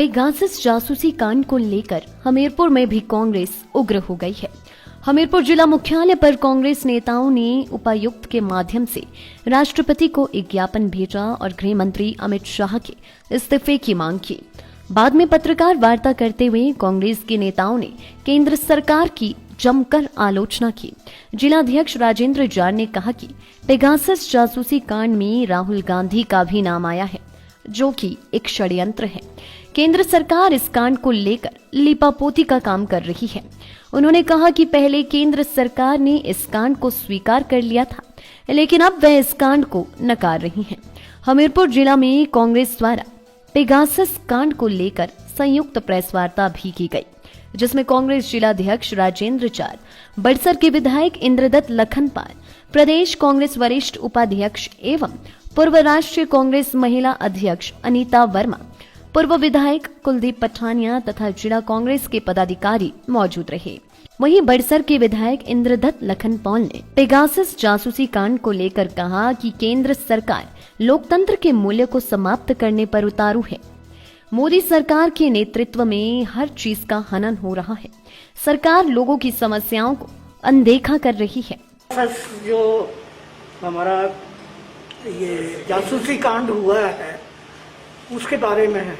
Pegasus जासूसी कांड को लेकर हमीरपुर में भी कांग्रेस उग्र हो गई है। हमीरपुर जिला मुख्यालय पर कांग्रेस नेताओं ने उपायुक्त के माध्यम से राष्ट्रपति को एक ज्ञापन भेजा और गृह मंत्री अमित शाह के इस्तीफे की मांग की। बाद में पत्रकार वार्ता करते हुए कांग्रेस के नेताओं ने केंद्र सरकार की जमकर आलोचना की। जिलाध्यक्ष राजेंद्र जाट ने कहा कि पेगासस जासूसी कांड में राहुल गांधी का भी नाम आया है, जो कि एक षड्यंत्र है। केंद्र सरकार इस कांड को लेकर लीपापोती का काम कर रही है। उन्होंने कहा कि पहले केंद्र सरकार ने इस कांड को स्वीकार कर लिया था, लेकिन अब वह इस कांड को नकार रही है। हमीरपुर जिला में कांग्रेस द्वारा पेगासस कांड को लेकर संयुक्त प्रेस वार्ता भी की गई, जिसमें कांग्रेस जिलाध्यक्ष राजेंद्र जाट, बड़सर के विधायक इंद्रदत्त लखनपाल, प्रदेश कांग्रेस वरिष्ठ उपाध्यक्ष एवं पूर्व राष्ट्रीय कांग्रेस महिला अध्यक्ष अनीता वर्मा, पूर्व विधायक कुलदीप पठानिया तथा जिला कांग्रेस के पदाधिकारी मौजूद रहे। वहीं बड़सर के विधायक इंद्रदत्त लखनपाल ने पेगासस जासूसी कांड को लेकर कहा कि केंद्र सरकार लोकतंत्र के मूल्य को समाप्त करने पर उतारू है। मोदी सरकार के नेतृत्व में हर चीज का हनन हो रहा है। सरकार लोगों की समस्याओं को अनदेखा कर रही है। जो हमारा ये जासूसी कांड हुआ है उसके बारे में है,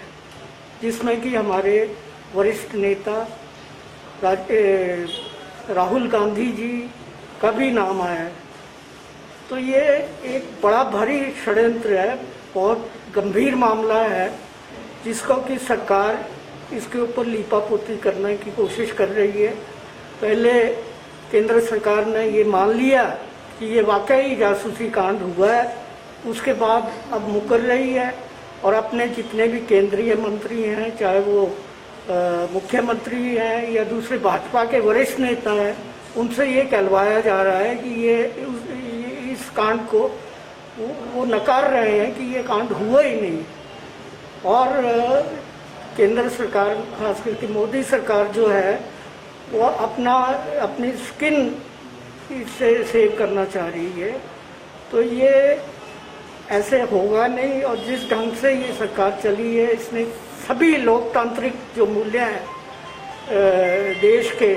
जिसमें कि हमारे वरिष्ठ नेता राहुल गांधी जी का भी नाम आया है। तो ये एक बड़ा भारी षड्यंत्र है, बहुत गंभीर मामला है, जिसको कि सरकार इसके ऊपर लीपापोती करने की कोशिश कर रही है। पहले केंद्र सरकार ने ये मान लिया कि ये वाकई जासूसी कांड हुआ है, उसके बाद अब मुकर रही है और अपने जितने भी केंद्रीय मंत्री हैं, चाहे वो मुख्यमंत्री हैं या दूसरे भाजपा के वरिष्ठ नेता हैं, उनसे ये कहलवाया जा रहा है कि ये इस कांड को वो नकार रहे हैं कि ये कांड हुआ ही नहीं। और केंद्र सरकार, खास करके मोदी सरकार जो है, वो अपनी स्किन इससे सेव करना चाह रही है। तो ये ऐसे होगा नहीं। और जिस ढंग से ये सरकार चली है, इसने सभी लोकतांत्रिक जो मूल्य हैं देश के,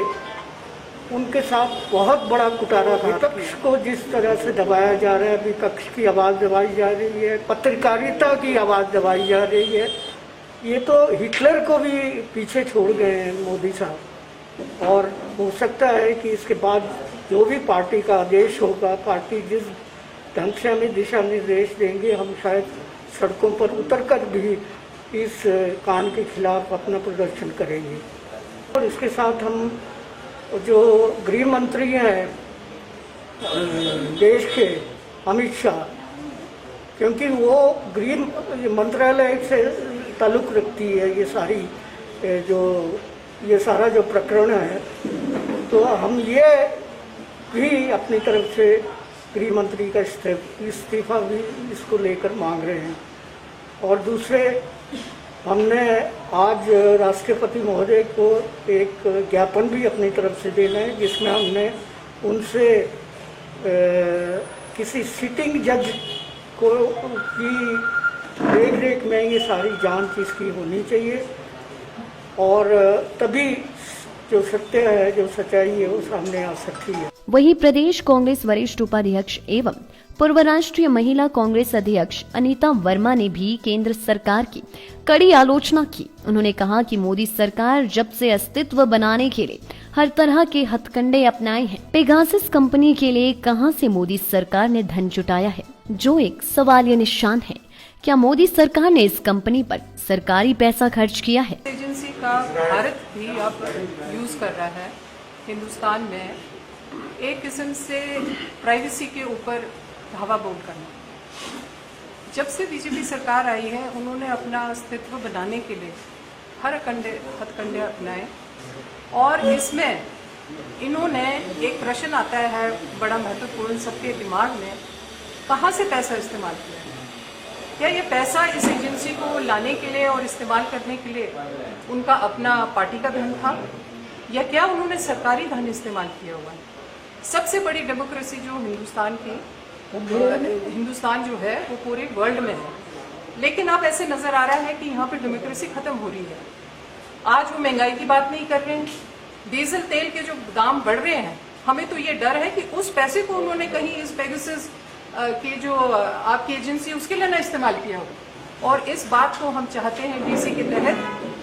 उनके साथ बहुत बड़ा कुटारा। विपक्ष को जिस तरह से दबाया जा रहा है, विपक्ष की आवाज़ दबाई जा रही है, पत्रकारिता की आवाज़ दबाई जा रही है, ये तो हिटलर को भी पीछे छोड़ गए हैं मोदी साहब। और हो सकता है कि इसके बाद जो भी पार्टी का आदेश होगा, पार्टी जिस ढंग से हमें दिशा निर्देश देंगे, हम शायद सड़कों पर उतरकर भी इस कांड के खिलाफ अपना प्रदर्शन करेंगे। और इसके साथ हम जो गृह मंत्री हैं देश के, अमित शाह, क्योंकि वो गृह मंत्रालय से ताल्लुक़ रखती है ये सारा जो प्रकरण है, तो हम ये भी अपनी तरफ से गृह मंत्री का इस्तीफा भी इसको लेकर मांग रहे हैं। और दूसरे, हमने आज राष्ट्रपति महोदय को एक ज्ञापन भी अपनी तरफ से देना है, जिसमें हमने उनसे किसी सिटिंग जज को की देख में ये सारी जांच इसकी होनी चाहिए, और तभी जो सत्य है, जो सच्चाई है, वो सामने आ सकती है। वहीं प्रदेश कांग्रेस वरिष्ठ उपाध्यक्ष एवं पूर्व राष्ट्रीय महिला कांग्रेस अध्यक्ष अनीता वर्मा ने भी केंद्र सरकार की कड़ी आलोचना की। उन्होंने कहा कि मोदी सरकार जब से अस्तित्व बनाने के लिए हर तरह के हथकंडे अपनाए हैं, पेगासस कंपनी के लिए कहां से मोदी सरकार ने धन जुटाया है, जो एक सवालिया निशान है। क्या मोदी सरकार ने इस कंपनी पर सरकारी पैसा खर्च किया है? एजेंसी का भारत भी अब यूज कर रहा है हिंदुस्तान में, एक किस्म से प्राइवेसी के ऊपर धावा बोल करना। जब से बीजेपी सरकार आई है, उन्होंने अपना अस्तित्व बनाने के लिए हर हथकंडे अपनाए, और इसमें इन्होंने एक प्रश्न आता है बड़ा महत्वपूर्ण सबके दिमाग में, कहाँ से पैसा इस्तेमाल किया? क्या ये पैसा इस एजेंसी को लाने के लिए और इस्तेमाल करने के लिए उनका अपना पार्टी का धन था, या क्या उन्होंने सरकारी धन इस्तेमाल किया हुआ है? सबसे बड़ी डेमोक्रेसी जो हिंदुस्तान जो है वो पूरे वर्ल्ड में है, लेकिन अब ऐसे नजर आ रहा है कि यहाँ पे डेमोक्रेसी खत्म हो रही है। आज वो महंगाई की बात नहीं कर रहे हैं, डीजल तेल के जो दाम बढ़ रहे हैं, हमें तो ये डर है कि उस पैसे को उन्होंने कहीं इस पेगासस के जो आपकी एजेंसी उसके लिए ना इस्तेमाल किया हो। और इस बात को हम चाहते हैं डीसी के तहत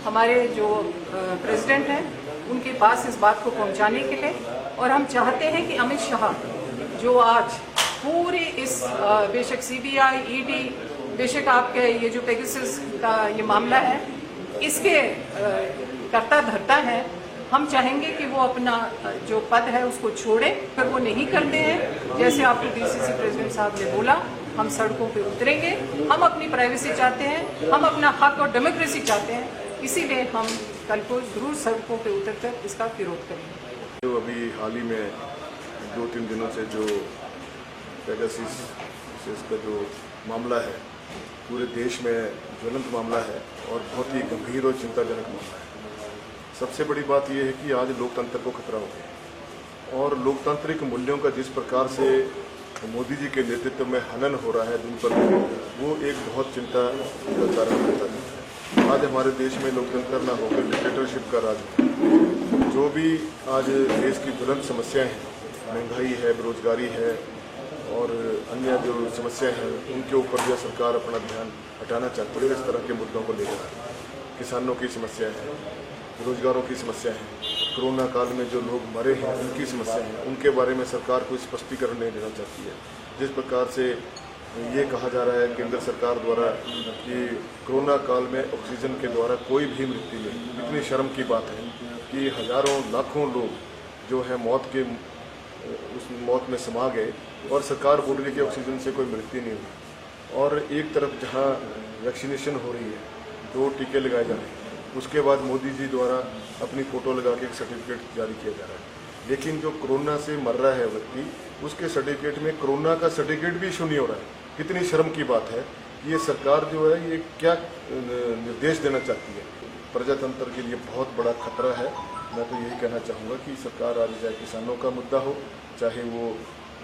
हमारे जो प्रेसिडेंट हैं उनके पास इस बात को पहुंचाने के लिए, और हम चाहते हैं कि अमित शाह जो आज पूरे इस बेशक सीबीआई, ईडी, बेशक आपके ये जो पेगासस का ये मामला है, इसके कर्ता धर्ता है, हम चाहेंगे कि वो अपना जो पद है उसको छोड़े। अगर वो नहीं करते हैं, जैसे आपके डीसीसी प्रेसिडेंट साहब ने बोला, हम सड़कों पे उतरेंगे। हम अपनी प्राइवेसी चाहते हैं, हम अपना हक और डेमोक्रेसी चाहते हैं, इसीलिए हम कल को जरूर सड़कों पे उतरकर इसका विरोध करेंगे। जो अभी हाल ही में 2-3 दिनों से जो पेगासस का जो मामला है, पूरे देश में ज्वलंत मामला है और बहुत ही गंभीर और चिंताजनक मामला है। सबसे बड़ी बात यह है कि आज लोकतंत्र को खतरा हो गया और लोकतांत्रिक मूल्यों का जिस प्रकार से मोदी जी के नेतृत्व में हनन हो रहा है दिन पर दिन, वो एक बहुत चिंता का कारण बनता है। आज हमारे देश में लोकतंत्र न होकर डिक्टेटरशिप का राज है। जो भी आज देश की ज्वलंत समस्याएं हैं, महंगाई है, बेरोजगारी है और अन्य जो समस्याएं हैं, उनके ऊपर जो सरकार अपना ध्यान हटाना चाहती है, इस तरह के मुद्दों को लेकर किसानों की समस्याएं हैं, बेरोजगारों की समस्या है, कोरोना काल में जो लोग मरे हैं उनकी समस्या है, उनके बारे में सरकार कोई स्पष्टीकरण नहीं देना चाहती है। जिस प्रकार से ये कहा जा रहा है केंद्र सरकार द्वारा कि कोरोना काल में ऑक्सीजन के द्वारा कोई भी मृत्यु नहीं, इतनी शर्म की बात है कि हजारों लाखों लोग जो है उस मौत में समा गए और सरकार बोल रही है कि ऑक्सीजन से कोई मृत्यु नहीं हुई। और एक तरफ जहाँ वैक्सीनेशन हो रही है, 2 टीके लगाए जा रहे हैं, उसके बाद मोदी जी द्वारा अपनी फ़ोटो लगा के एक सर्टिफिकेट जारी किया जा रहा है, लेकिन जो कोरोना से मर रहा है व्यक्ति, उसके सर्टिफिकेट में कोरोना का सर्टिफिकेट भी इशू नहीं हो रहा है। कितनी शर्म की बात है। ये सरकार जो है ये क्या निर्देश देना चाहती है? प्रजातंत्र के लिए बहुत बड़ा खतरा है। मैं तो यही कहना चाहूँगा कि सरकार आज चाहे किसानों का मुद्दा हो, चाहे वो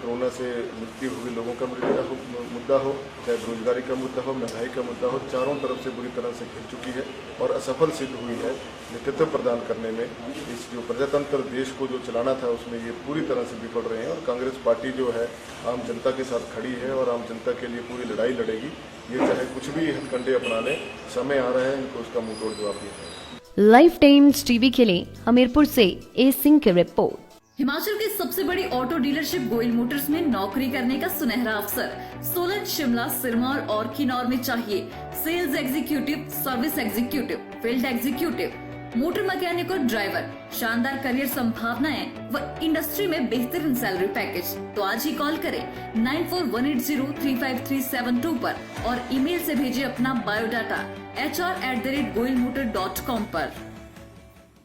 कोरोना से मृत्यु हुई लोगों का मुद्दा हो, चाहे बेरोजगारी का मुद्दा हो, महंगाई का मुद्दा हो, चारों तरफ से बुरी तरह से घिर चुकी है और असफल सिद्ध हुई है नेतृत्व प्रदान करने में। इस जो प्रजातंत्र देश को जो चलाना था उसमें ये पूरी तरह से विफल रहे हैं और कांग्रेस पार्टी जो है आम जनता के साथ खड़ी है और आम जनता के लिए पूरी लड़ाई लड़ेगी। ये चाहे कुछ भी हथकंडे अपना लें, समय आ रहा है इनको उसका मुंहतोड़ जवाब दिया जाएगा। लाइफ टाइम्स टीवी के लिए हमीरपुर से ए सिंह की रिपोर्ट। हिमाचल की सबसे बड़ी ऑटो डीलरशिप गोयल मोटर्स में नौकरी करने का सुनहरा अवसर। सोलन, शिमला, सिरमौर और किन्नौर में चाहिए sales executive, service executive, field executive, motor mechanic और ड्राइवर। शानदार करियर संभावनाएं व इंडस्ट्री में बेहतरीन सैलरी पैकेज। तो आज ही कॉल करें 9418035372 पर और ईमेल से भेजिए अपना बायोडाटा hr@goilmotor.com पर।